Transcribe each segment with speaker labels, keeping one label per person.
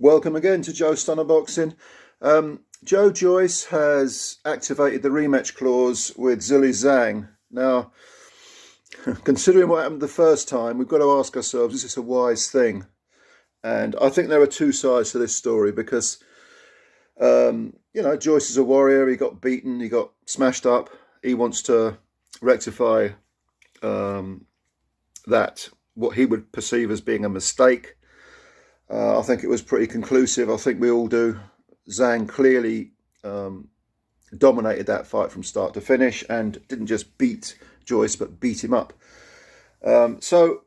Speaker 1: Welcome again to Joe Stunner Boxing. Joe Joyce has activated the rematch clause with ZHILEI ZHANG. Now, considering what happened the first time, we've got to ask ourselves, is this a wise thing? And I think there are two sides to this story because, Joyce is a warrior. He got beaten, he got smashed up. He wants to rectify that, what he would perceive as being a mistake. I think it was pretty conclusive. I think we all do. Zhang clearly dominated that fight from start to finish and didn't just beat Joyce, but beat him up. So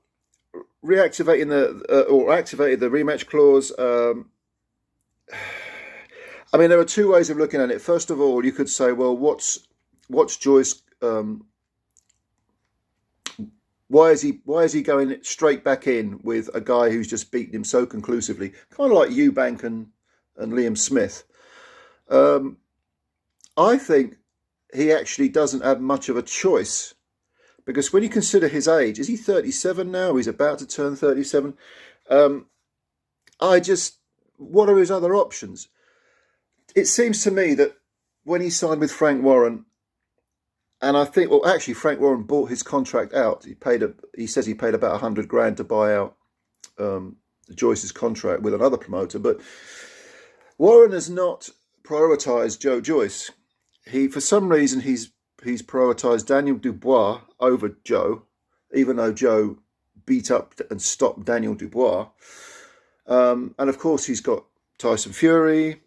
Speaker 1: reactivating activated the rematch clause. I mean, there are two ways of looking at it. First of all, you could say, well, what's Joyce? Why is he going straight back in with a guy who's just beaten him so conclusively? Kind of like Eubank and Liam Smith. I think he actually doesn't have much of a choice because when you consider his age, is he 37 now? He's about to turn 37. What are his other options? It seems to me that when he signed with Frank Warren, and I think, well, actually, Frank Warren bought his contract out. He says he paid about 100 grand to buy out Joyce's contract with another promoter. But Warren has not prioritised Joe Joyce. For some reason, he's prioritised Daniel Dubois over Joe, even though Joe beat up and stopped Daniel Dubois. And of course, he's got Tyson Fury.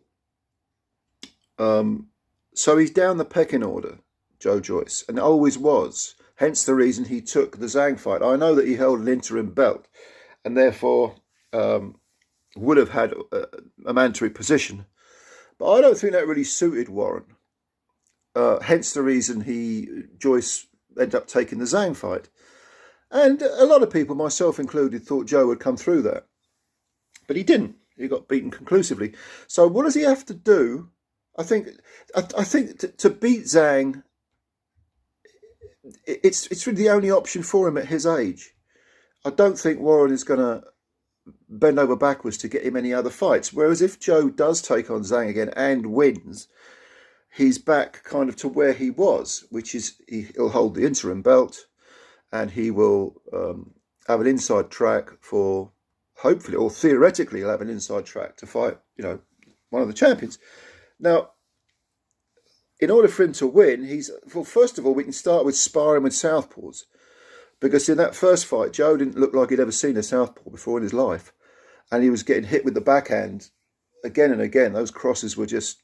Speaker 1: So he's down the pecking order, Joe Joyce, and always was. Hence the reason he took the Zhang fight. I know that he held an interim belt and therefore would have had a mandatory position. But I don't think that really suited Warren. Hence the reason Joyce ended up taking the Zhang fight. And a lot of people, myself included, thought Joe would come through that. But he didn't. He got beaten conclusively. So what does he have to do? I think to beat Zhang, it's really the only option for him at his age. I don't think Warren is going to bend over backwards to get him any other fights. Whereas if Joe does take on Zhang again and wins, he's back kind of to where he was, which is he'll hold the interim belt and he will have an inside track for, hopefully, or theoretically, he'll have an inside track to fight, one of the champions. Now, in order for him to win, first of all, we can start with sparring with southpaws. Because in that first fight, Joe didn't look like he'd ever seen a southpaw before in his life. And he was getting hit with the backhand again and again. Those crosses were just,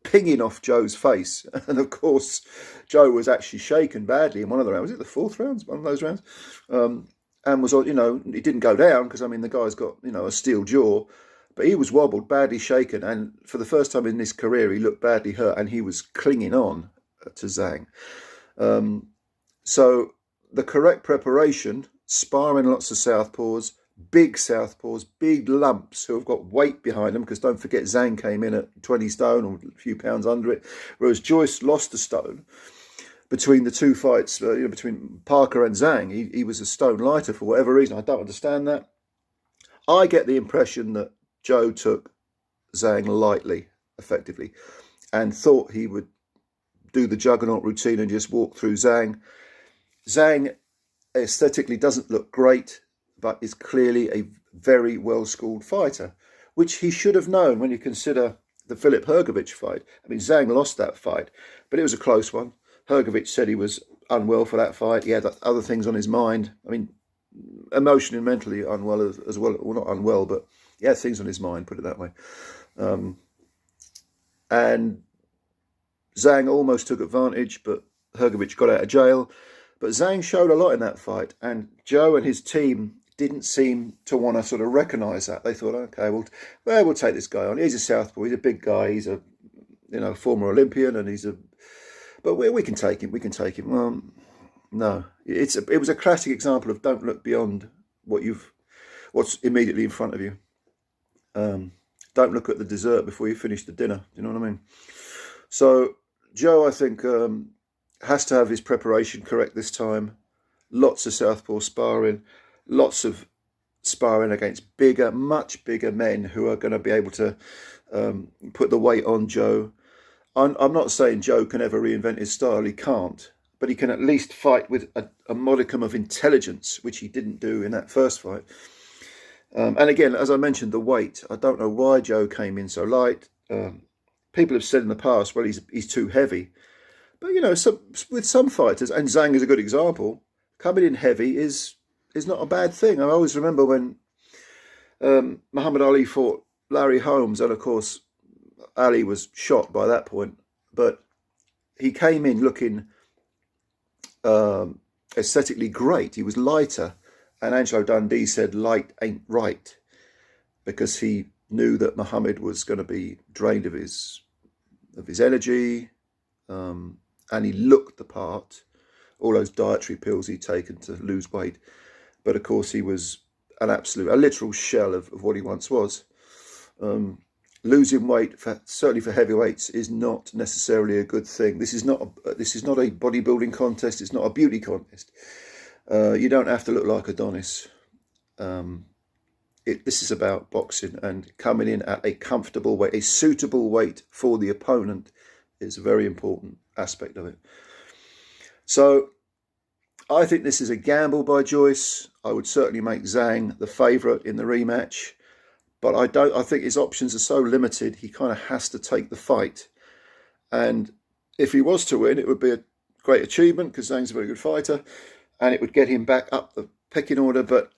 Speaker 1: pinging off Joe's face. And of course, Joe was actually shaken badly in one of the rounds. Was it the fourth round? One of those rounds? And was, he didn't go down because, the guy's got, a steel jaw. But he was wobbled, badly shaken, and for the first time in his career, he looked badly hurt, and he was clinging on to Zhang. So the correct preparation, sparring lots of southpaws, big lumps who have got weight behind them, because don't forget Zhang came in at 20 stone or a few pounds under it, whereas Joyce lost a stone. Between the two fights, between Parker and Zhang, he was a stone lighter for whatever reason. I don't understand that. I get the impression that Joe took Zhang lightly, effectively, and thought he would do the juggernaut routine and just walk through Zhang. Zhang aesthetically doesn't look great, but is clearly a very well-schooled fighter, which he should have known when you consider the Filip Hrgović fight. Zhang lost that fight, but it was a close one. Hrgović said he was unwell for that fight. He had other things on his mind. Emotionally and mentally unwell as well. Well, not unwell, but he had things on his mind, put it that way. And Zhang almost took advantage, but Hrgović got out of jail. But Zhang showed a lot in that fight, and Joe and his team didn't seem to want to sort of recognise that. They thought, okay, we'll take this guy on. He's a southpaw. He's a big guy. He's a former Olympian, and but we can take him. We can take him. Well, no, it was a classic example of don't look beyond what's immediately in front of you. Don't look at the dessert before you finish the dinner. Do you know what I mean? So Joe, I think, has to have his preparation correct this time. Lots of southpaw sparring, lots of sparring against bigger, much bigger men who are going to be able to put the weight on Joe. I'm not saying Joe can ever reinvent his style. He can't. But he can at least fight with a modicum of intelligence, which he didn't do in that first fight. And again, as I mentioned, the weight. I don't know why Joe came in so light. People have said in the past, well, he's too heavy. But, you know, with some fighters, and Zhang is a good example, coming in heavy is not a bad thing. I always remember when Muhammad Ali fought Larry Holmes, and of course, Ali was shot by that point. But he came in looking aesthetically great. He was lighter, and Angelo Dundee said light ain't right, because he knew that Muhammad was going to be drained of his energy, and he looked the part, all those dietary pills he'd taken to lose weight. But of course he was a literal shell of what he once was. Losing weight, certainly for heavyweights, is not necessarily a good thing. This is not a bodybuilding contest. It's not a beauty contest. You don't have to look like Adonis. This is about boxing, and coming in at a comfortable weight, a suitable weight for the opponent, is a very important aspect of it. So I think this is a gamble by Joyce. I would certainly make Zhang the favourite in the rematch. But I think his options are so limited, he kind of has to take the fight. And if he was to win, it would be a great achievement, because Zhang's a very good fighter, and it would get him back up the pecking order. But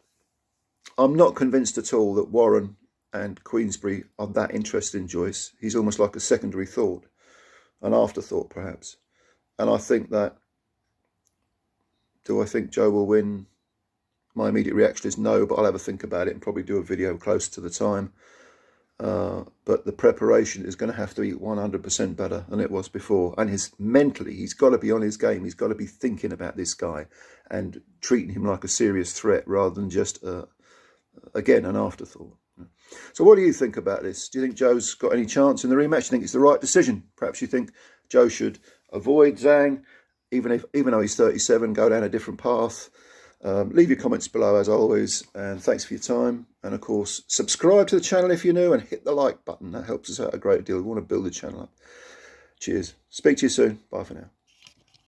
Speaker 1: I'm not convinced at all that Warren and Queensberry are that interested in Joyce. He's almost like a secondary thought, an afterthought perhaps. And I think that, do I think Joe will win? My immediate reaction is no, but I'll have a think about it and probably do a video close to the time. But the preparation is going to have to be 100% better than it was before. And mentally, he's got to be on his game. He's got to be thinking about this guy and treating him like a serious threat rather than just, again, an afterthought. So what do you think about this? Do you think Joe's got any chance in the rematch? Do you think it's the right decision? Perhaps you think Joe should avoid Zhang, even though he's 37, go down a different path. Leave your comments below as always, and thanks for your time. And of course, subscribe to the channel if you're new, and hit the like button. That helps us out a great deal. We want to build the channel up. Cheers. Speak to you soon. Bye for now.